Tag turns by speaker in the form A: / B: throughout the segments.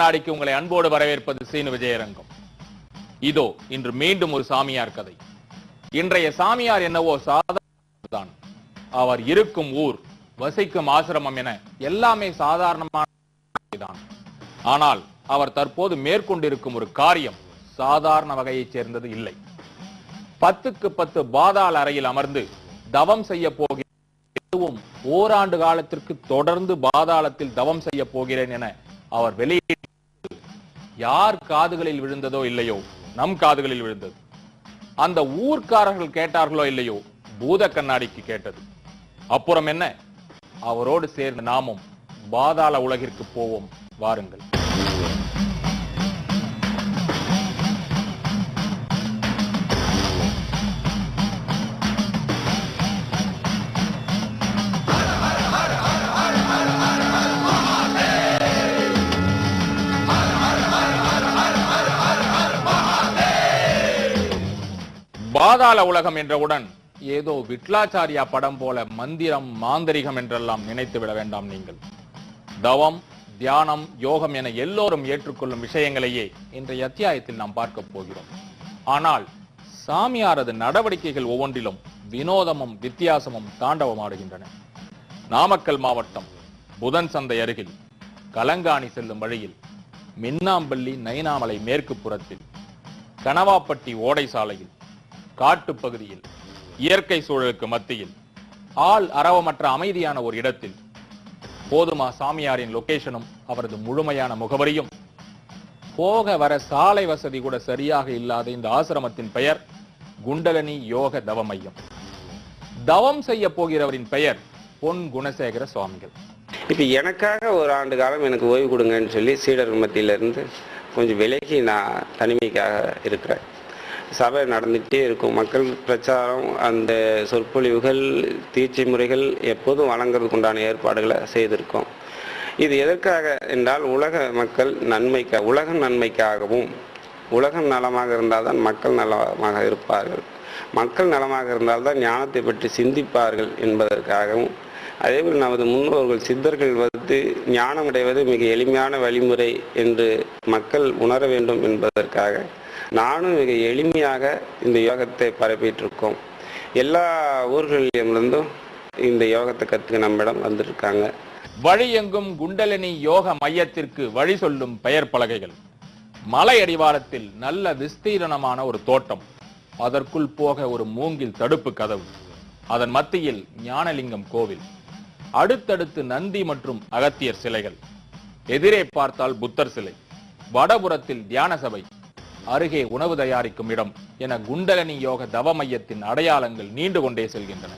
A: நாடிக்கு உங்களை அன்போடு வரவேற்பது சீனு விஜயரங்கம். இதோ இன்று மீண்டும் ஒரு சாமியார் கதை. இன்றைய சாமியார் என்னவோ சாதாரண, அவர் இருக்கும் ஊர், வசிக்கும் ஆசிரமம் என எல்லாமே சாதாரணமான. ஆனால் அவர் தற்போது மேற்கொண்டிருக்கும் ஒரு காரியம் சாதாரண வகையைச் சேர்ந்தது இல்லை. 10க்கு 10 பாதாள அறையில் அமர்ந்து தவம் செய்ய போகிறேன், ஓராண்டு காலத்திற்கு தொடர்ந்து பாதாளத்தில் தவம் செய்ய போகிறேன் என அவர் வெளியிட்டு யார் காதுகளில் விழுந்ததோ இல்லையோ, நம் காதுகளில் விழுந்தது. அந்த ஊர்க்காரர்கள் கேட்டார்களோ இல்லையோ, பூத கண்ணாடிக்கு கேட்டது. அப்புறம் என்ன, அவரோடு சேர்ந்து நாமும் பாதாள உலகிற்கு போவோம், வாருங்கள். பாதாள உலகம் என்றவுடன் ஏதோ விட்லாச்சாரியா படம் போல மந்திரம் மாந்திரிகம் என்றெல்லாம் நினைத்து விட வேண்டாம் நீங்கள். தவம், தியானம், யோகம் என எல்லோரும் ஏற்றுக்கொள்ளும் விஷயங்களையே இன்றைய அத்தியாயத்தில் நாம் பார்க்க போகிறோம். ஆனால் சாமியாரது நடவடிக்கைகள் ஒவ்வொன்றிலும் வினோதமும் வித்தியாசமும் தாண்டவமாடுகின்றன. நாமக்கல் மாவட்டம் புதன் சந்தை அருகில் கலங்காணி செல்லும் வழியில் மின்னாம்பள்ளி நைனாமலை மேற்கு புறத்தில் கனவாப்பட்டி ஓடை சாலையில் காட்டு பகுதியில் இயற்கை சூழலுக்கு மத்தியில் ஆள் அரவமற்ற அமைதியான ஒரு இடத்தில் போதுமா சாமியாரின் லொகேஷனும் அவரது முழுமையான முகவரியும், போக வர சாலை வசதி கூட சரியாக இல்லாத இந்த ஆசிரமத்தின் பெயர் குண்டலினி யோக தவ மையம். தவம் செய்ய போகிறவரின் பெயர் பொன் குணசேகர சுவாமிகள்.
B: இப்போ எனக்காக ஒரு ஆண்டு காலம் எனக்கு ஓய்வு கொடுங்கன்னு சொல்லி சீடர் மத்தியிலிருந்து கொஞ்சம் விலகி நான் தனிமைக்காக இருக்கிறேன். சபை நடந்துகிட்டே இருக்கும், மக்கள் பிரச்சாரம், அந்த சொற்பொழிவுகள், தீட்சை முறைகள் எப்போதும் வழங்குறதுக்கு உண்டான ஏற்பாடுகளை செய்திருக்கோம். இது எதற்காக என்றால் உலக மக்கள் உலக நன்மைக்காகவும், உலகம் நலமாக இருந்தால் தான் மக்கள் நலமாக இருப்பார்கள், மக்கள் நலமாக இருந்தால் தான் ஞானத்தை பற்றி சிந்திப்பார்கள் என்பதற்காகவும், அதேபோல் நமது முன்னோர்கள் சித்தர்கள் ஞானம் அடைவது மிக எளிமையான வழிமுறை என்று மக்கள் உணர வேண்டும் என்பதற்காக நானும் மிக எளிமையாக இந்த யோகத்தை பரப்பிட்டு இருக்கோம். எல்லா ஊர்களிலிருந்தும் இந்த யோகத்தை கற்றுக்க நம்மிடம் வந்திருக்காங்க.
A: வழி எங்கும் குண்டலினி யோக மையத்திற்கு வழி சொல்லும் பெயர் பலகைகள். மலை அடிவாரத்தில் நல்ல விஸ்தீரணமான ஒரு தோட்டம், அதற்குள் போக ஒரு மூங்கில் தடுப்பு கதவு, அதன் மத்தியில் ஞானலிங்கம் கோவில், அடுத்தடுத்து நந்தி மற்றும் அகத்தியர் சிலைகள், எதிரே பார்த்தால் புத்தர் சிலை, வடபுறத்தில் தியான சபை, அருகே உணவு தயாரிக்கும் இடம் என குண்டலினி யோக தவ மையத்தின் அடையாளங்கள் நீண்டு கொண்டே செல்கின்றன.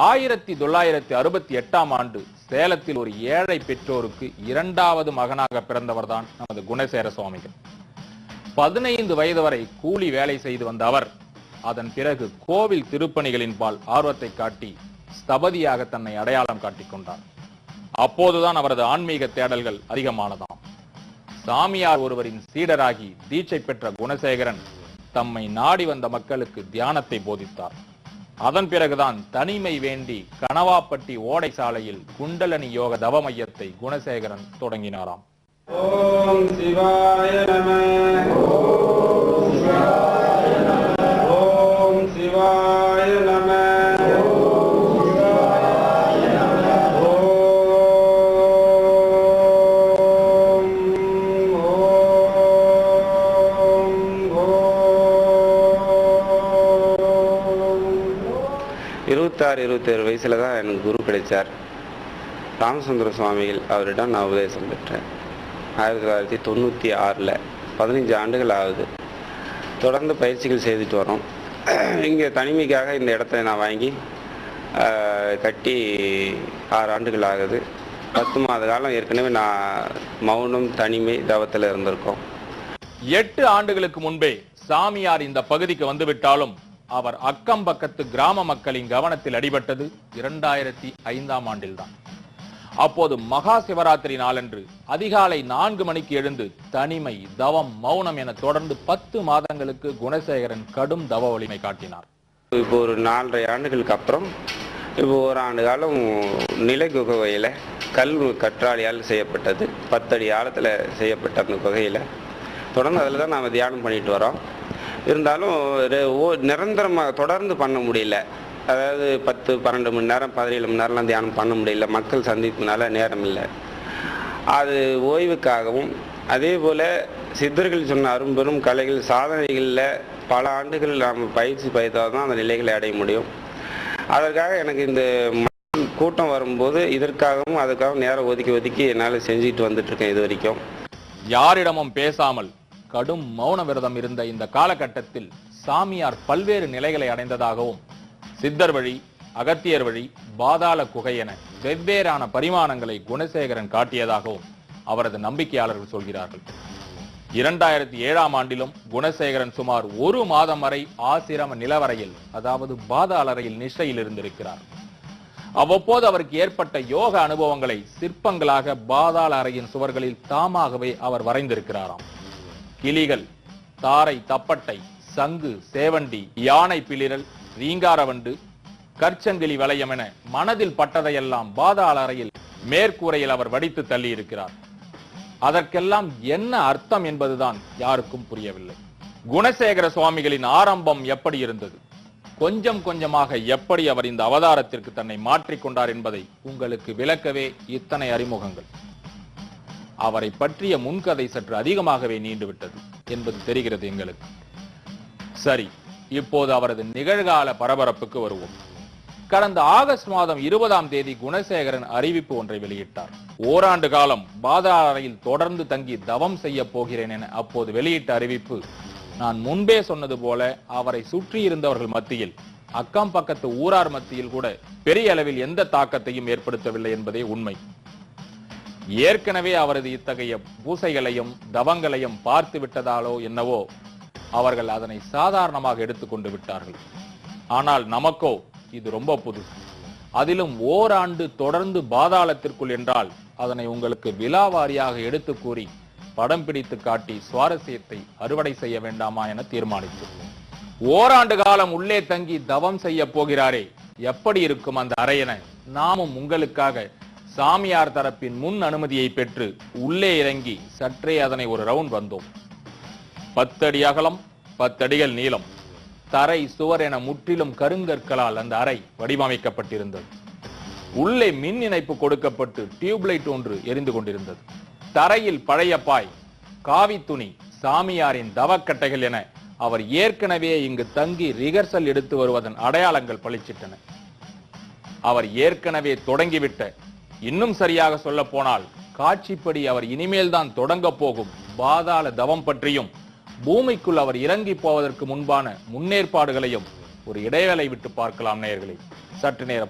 A: 1968ஆம் ஆண்டு சேலத்தில் ஒரு ஏழை பெற்றோருக்கு 2வது மகனாக பிறந்தவர்தான் நமது குணசேகர சுவாமிகள். 15 வயது வரை கூலி வேலை செய்து வந்த அவர் அதன் பிறகு கோவில் திருப்பணிகளின் பால் ஆர்வத்தை காட்டி ஸ்தபதியாக தன்னை அடையாளம் காட்டிக் கொண்டார். அப்போதுதான் அவரது ஆன்மீக தேடல்கள் அதிகமானதாம். சாமியார் ஒருவரின் சீடராகி தீட்சை பெற்ற குணசேகரன் தம்மை நாடி வந்த மக்களுக்கு தியானத்தை போதித்தார். அதன் பிறகுதான் தனிமை வேண்டி கனவாப்பட்டி ஓடை சாலையில் குண்டலினி யோக தவ மையத்தை குணசேகரன் தொடங்கினாராம்.
B: ஓம் சிவாய நம, ஓம் சிவாய நம, ஓம் சிவாய நம. இருபத்தாறு 27 வயசுல தான் எனக்கு குரு கிடைச்சார். ராமச்சந்திர சுவாமிகள் அவரிடம் நான் உபதேசம் பெற்றேன். 1996 15 ஆண்டுகள் ஆகுது. தொடர்ந்து பயிற்சிகள் செய்துட்டு வரோம். இங்கே தனிமைக்காக இந்த இடத்த நான் வாங்கி கட்டி 6 ஆண்டுகள் ஆகுது. 10 மாத காலம் ஏற்கனவே நான் மௌனம் தனிமை தவத்தில் இருந்திருக்கோம்.
A: 8 ஆண்டுகளுக்கு முன்பே சாமியார் இந்த பகுதிக்கு வந்துவிட்டாலும் அவர் அக்கம் பக்கத்து கிராம மக்களின் கவனத்தில் அடிபட்டது 2005ஆம் ஆண்டில்தான். அப்போது மகா சிவராத்திரி நாளன்று அதிகாலை 4 மணிக்கு எழுந்து தனிமை, தவம், மௌனம் என தொடர்ந்து 10 மாதங்களுக்கு குணசேகரன் கடும் தவ வலிமை காட்டினார்.
B: இப்போ ஒரு 4.5 ஆண்டுகளுக்கு அப்புறம் இப்போ ஒரு ஆண்டு காலம் நிலை குகையில் கல் கற்றாழையால் செய்யப்பட்டது. 10 அடி ஆழத்தில் செய்யப்பட்ட அந்த குகையில் தொடர்ந்து அதில் தான் நாம் தியானம் பண்ணிட்டு வரோம். இருந்தாலும் நிரந்தரமாக தொடர்ந்து பண்ண முடியல. அதாவது 10, 12 மணி நேரம், 17 மணி நேரம்லாம் தியானம் பண்ண முடியல. மக்கள் சந்திப்புனால நேரம் இல்லை. அது ஓய்வுக்காகவும், அதே போல் சித்தர்கள் சொன்ன அரும்பெரும் கலைகள் சாதனைகளில் பல ஆண்டுகள் நாம் பயிற்சி பயிர்த்தால் தான் அந்த நிலைகளை அடைய முடியும். அதற்காக எனக்கு இந்த கூட்டம் வரும்போது இதற்காகவும் அதுக்காகவும் நேரம் ஒதுக்கி என்னால் செஞ்சுட்டு வந்துட்டுருக்கேன் இது வரைக்கும்.
A: யாரிடமும் பேசாமல் கடும் மௌன விரதம் இருந்த இந்த காலகட்டத்தில் சாமியார் பல்வேறு நிலைகளை அடைந்ததாகவும், சித்தர் வழி, அகத்தியர் வழி, பாதாள குகை என வெவ்வேறான பரிமாணங்களை குணசேகரன் காட்டியதாகவும் அவரது நம்பிக்கையாளர்கள் சொல்கிறார்கள். 2007ஆம் ஆண்டிலும் குணசேகரன் சுமார் 1 மாதம் வரை ஆசிரம நிலவரையில், அதாவது பாதாள அறையில் நிஷ்டையில் இருந்திருக்கிறார். அவ்வப்போது அவருக்கு ஏற்பட்ட யோக அனுபவங்களை சிற்பங்களாக பாதாள அறையின் சுவர்களில் தாமாகவே அவர் வரைந்திருக்கிறாராம். கிளிகள், தாரை தப்பட்டை, சங்கு, சேவண்டி, யானை பிளிரல், ரீங்காரவண்டு, கற்சங்கிலி வளையம் என மனதில் பட்டதையெல்லாம் பாதாள அறையில் மேற்கூரையில் அவர் வடித்து தள்ளி இருக்கிறார். அதற்கெல்லாம் என்ன அர்த்தம் என்பதுதான் யாருக்கும் புரியவில்லை. குணசேகர சுவாமிகளின் ஆரம்பம் எப்படி இருந்தது, கொஞ்சம் கொஞ்சமாக எப்படி அவர் இந்த அவதாரத்திற்கு தன்னை மாற்றிக்கொண்டார் என்பதை உங்களுக்கு விளக்கவே இத்தனை அறிமுகங்கள். அவரை பற்றிய முன்கதை சற்று அதிகமாகவே நீண்டுவிட்டது என்பது தெரிகிறது எங்களுக்கு. சரி, இப்போது அவரது நிகழ்கால பரபரப்புக்கு வருவோம். கடந்த ஆகஸ்ட் மாதம் 20ஆம் தேதி குணசேகரன் அறிவிப்பு ஒன்றை வெளியிட்டார். ஓராண்டு காலம் பாதாள அறையில் தொடர்ந்து தங்கி தவம் செய்ய போகிறேன் என அப்போது வெளியிட்ட அறிவிப்பு, நான் முன்பே சொன்னது போல அவரை சுற்றி இருந்தவர்கள் மத்தியில், அக்கம் பக்கத்து ஊரார் மத்தியில் கூட பெரிய அளவில் எந்த தாக்கத்தையும் ஏற்படுத்தவில்லை என்பதே உண்மை. ஏற்கனவே அவரது இத்தகைய பூசைகளையும் தவங்களையும் பார்த்து விட்டதாலோ என்னவோ அவர்கள் அதனை சாதாரணமாக எடுத்துக்கொண்டு விட்டார்கள். ஆனால் நமக்கோ இது ரொம்ப புதுசு. அதிலும் ஓராண்டு தொடர்ந்து பாதாளத்திற்குள் என்றால் அதனை உங்களுக்கு விலாவாரியாக எடுத்து கூறி படம் பிடித்து காட்டி சுவாரஸ்யத்தை அறுவடை செய்ய வேண்டாமா என தீர்மானித்தோம். ஓராண்டு காலம் உள்ளே தங்கி தவம் செய்ய போகிறாரே, எப்படி இருக்கும் அந்த அறை என நாமும் உங்களுக்காக சாமியார் தரப்பின் முன் அனுமதியை பெற்று உள்ளே இறங்கி சற்றே அதனை ஒரு ரவுண்ட் வந்தோம். 10 அடி அகலம், 10 அடிகள் நீளம், தரை சுவர் என முற்றிலும் கருங்கற்களால் அந்த அறை வடிவமைக்கப்பட்டிருந்தது. உள்ளே மின் இணைப்பு கொடுக்கப்பட்டு டியூப்லைட் ஒன்று எரிந்து கொண்டிருந்தது. தரையில் பழைய பாய், காவி துணி, சாமியாரின் தவக்கட்டைகள் என அவர் ஏற்கனவே இங்கு தங்கி ரிகர்சல் எடுத்து வருவதன் அடையாளங்கள் பளிச்சிட்டன. அவர் ஏற்கனவே தொடங்கிவிட்ட, இன்னும் சரியாக சொல்ல போனால் காட்சிப்படி அவர் இனிமேல் தான் தொடங்க போகும் பாதாள தவம் பற்றியும், பூமிக்குள் அவர் இறங்கி போவதற்கு முன்பான முன்னேற்பாடுகளையும் ஒரு இடைவேளை விட்டு பார்க்கலாம் நேயர்களே. சற்று நேரம்